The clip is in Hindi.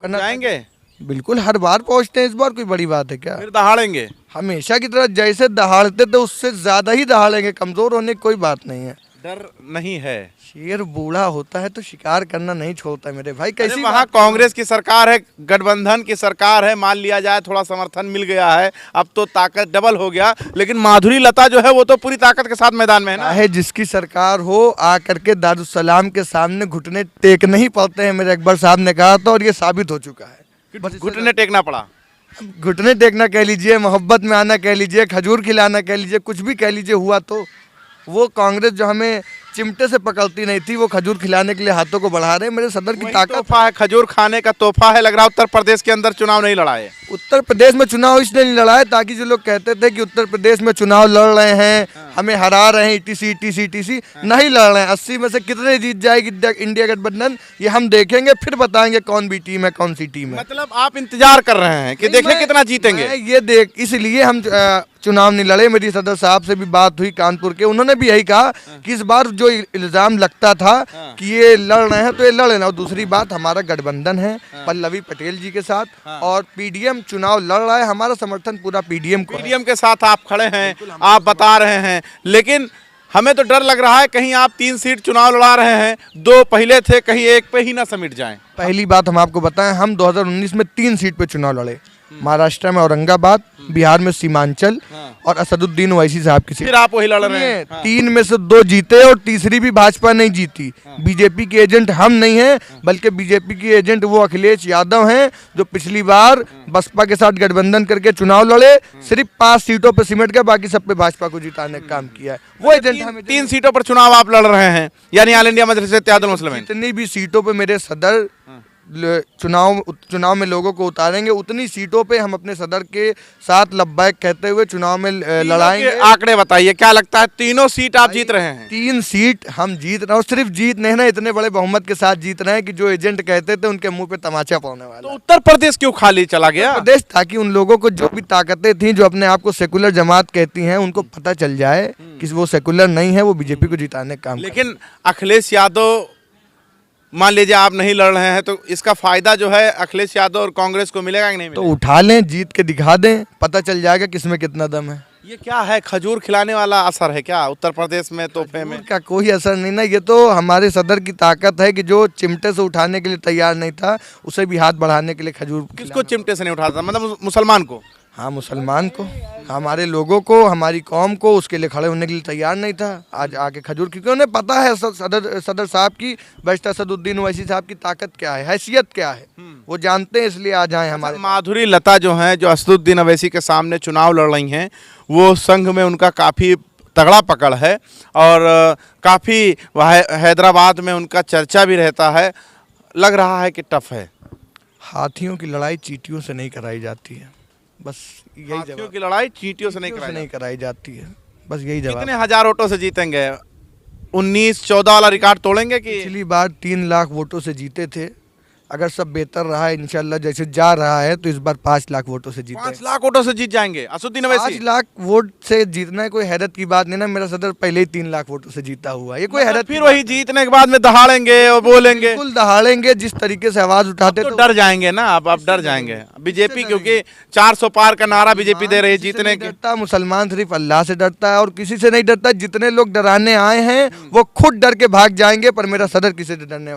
करना जाएंगे बिल्कुल, हर बार पहुंचते हैं, इस बार कोई बड़ी बात है क्या? फिर दहाड़ेंगे? हमेशा की तरह जैसे दहाड़ते थे उससे ज्यादा ही दहाड़ेंगे, कमजोर होने की कोई बात नहीं है। डर नहीं है? शेर बूढ़ा होता है तो शिकार करना नहीं छोड़ता मेरे भाई। अरे कैसी वहाँ बात कर कांग्रेस की सरकार है, गठबंधन की सरकार है, मान लिया जाए थोड़ा समर्थन मिल गया है, अब तो ताकत डबल हो गया, लेकिन माधुरी लता जो है वो तो पूरी ताकत के साथ मैदान में है ना। है जिसकी सरकार हो, आकर के दारुसलाम के सामने घुटने टेकने ही पड़ते हैं, मेरे अकबर साहब ने कहा था, और ये साबित हो चुका है। बस घुटने टेकना पड़ा। घुटने टेकना कह लीजिए, मोहब्बत में आना कह लीजिए, खजूर खिलाना कह लीजिए, कुछ भी कह लीजिए, हुआ तो वो कांग्रेस जो हमें चिमटे से पकड़ती नहीं थी, वो खजूर खिलाने के लिए हाथों को बढ़ा रहे हैं। मेरे सदर की वही ताकत तोहफा है, खजूर खाने का तोहफा है। लग रहा है उत्तर प्रदेश के अंदर चुनाव नहीं लड़ाए। उत्तर प्रदेश में चुनाव इसलिए नहीं लड़ा है ताकि जो लोग कहते थे कि उत्तर प्रदेश में चुनाव लड़ रहे हैं, हमें हरा रहे हैं, ईटीसी ईटीसी ईटीसी, नहीं लड़ रहे हैं। 80 में से कितने जीत जाएगी इंडिया गठबंधन, ये हम देखेंगे, फिर बताएंगे कौन बी टीम है, कौन सी टीम है। मतलब आप इंतजार कर रहे हैं कि देखें कितना जीतेंगे? मैं ये देख, इसलिए हम चुनाव नहीं लड़े। मेरी सदर साहब से भी बात हुई कानपुर के, उन्होंने भी यही कहा कि इस बार जो इल्जाम लगता था कि ये लड़ रहे हैं तो ये लड़े ना। और दूसरी बात, हमारा गठबंधन है पल्लवी पटेल जी के साथ, और पीडीएम चुनाव लड़ रहा है, हमारा समर्थन पूरा पीडीएम को है। पीडीएम के साथ आप खड़े हैं, आप बता रहे हैं, लेकिन हमें तो डर लग रहा है कहीं आप 3 सीट चुनाव लड़ा रहे हैं, 2 पहले थे, कहीं एक पे ही ना समिट जाएं। पहली बात हम आपको बताएं, हम 2019 में 3 सीट पे चुनाव लड़े। महाराष्ट्र में औरंगाबाद, बिहार में सीमांचल, और असदुद्दीन ओवैसी साहब की सीट। फिर आप वही लड़ रहे हैं। 3 में से 2 जीते और तीसरी भी भाजपा नहीं जीती। बीजेपी के एजेंट हम नहीं हैं, बल्कि बीजेपी की एजेंट वो अखिलेश यादव हैं, जो पिछली बार बसपा के साथ गठबंधन करके चुनाव लड़े, सिर्फ 5 सीटों पे सिमट गए, बाकी सब पे भाजपा को जिताने का काम किया है। वो एजेंट हमें 3 सीटों पर चुनाव आप लड़ रहे हैं, यानी ऑल इंडिया मजलिस इत्तेहादुल मुस्लिमीन। जितनी भी सीटों पे मेरे सदर चुनाव में लोगों को उतारेंगे, उतनी सीटों पे हम अपने सदर के साथ लब्बैक कहते हुए चुनाव में लड़ाएंगे। आंकड़े बताइए, क्या लगता है तीनों सीट आप जीत रहे हैं? 3 सीट हम जीत रहे हैं, और सिर्फ जीत नहीं ना, इतने बड़े बहुमत के साथ जीत रहे हैं कि जो एजेंट कहते थे उनके मुंह पे तमाचा पड़ने वाला। तो उत्तर प्रदेश क्यों खाली चला गया? प्रदेश, ताकि उन लोगों को जो भी ताकतें थी, जो अपने आप को सेकुलर जमात कहती हैं, उनको पता चल जाए कि वो सेकुलर नहीं है, वो बीजेपी को जिताने का काम। लेकिन अखिलेश यादव, मान लीजिए आप नहीं लड़ रहे हैं, तो इसका फायदा जो है अखिलेश यादव और कांग्रेस को मिलेगा कि नहीं तो मिलेगा? उठा लें, जीत के दिखा दें, पता चल जाएगा किसमें कितना दम है। ये क्या है, खजूर खिलाने वाला असर है क्या उत्तर प्रदेश में तोहफे में? का कोई असर नहीं ना, ये तो हमारे सदर की ताकत है कि जो चिमटे से उठाने के लिए तैयार नहीं था, उसे भी हाथ बढ़ाने के लिए खजूर। किसको चिमटे से नहीं उठाता? मतलब मुसलमान को? हाँ, मुसलमान को, हमारे लोगों को, हमारी कौम को, उसके लिए खड़े होने के लिए तैयार नहीं था। आज आके खजूर, क्योंकि उन्हें पता है सदर साहब की, बैरिस्टर असदुद्दीन ओवैसी साहब की ताकत क्या है, हैसियत क्या है, वो जानते हैं, इसलिए आ जाए हमारे। माधुरी लता जो हैं, जो असदुद्दीन ओवैसी के सामने चुनाव लड़ रही हैं, वो संघ में उनका काफ़ी तगड़ा पकड़ है, और काफ़ी हैदराबाद में उनका चर्चा भी रहता है। लग रहा है कि टफ है। हाथियों की लड़ाई चींटियों से नहीं कराई जाती है, बस यही हाथियों जवाब। की लड़ाई चींटियों से नहीं नहीं कराई। कराई जाती है, बस यही जवाब। कितने हजार वोटों से जीतेंगे? 19-14 वाला रिकॉर्ड तोड़ेंगे कि? पिछली बार 3 लाख वोटों से जीते थे, अगर सब बेहतर रहा है इंशाल्लाह, जैसे जा रहा है, तो इस बार 5 लाख वोटों से जीते। 5 लाख वोटों से जीत जाएंगे असदुद्दीन ओवैसी? 5 लाख वोट से जीतना है कोई हैरत की बात नहीं ना, मेरा सदर पहले ही 3 लाख वोटों से जीता हुआ है, ये कोई हैरत। फिर वही जीतने के बाद में दहाड़ेंगे और बोलेंगे? बिल्कुल दहाड़ेंगे, जिस तरीके से आवाज उठाते तो डर जाएंगे ना, अब डर जाएंगे बीजेपी, क्योंकि 400 पार का नारा बीजेपी दे रही है जीतने के। डरता मुसलमान सिर्फ अल्लाह से डरता है, और किसी से नहीं डरता। जितने लोग डराने आए हैं वो खुद डर के भाग जाएंगे, पर मेरा सदर किसी से डरने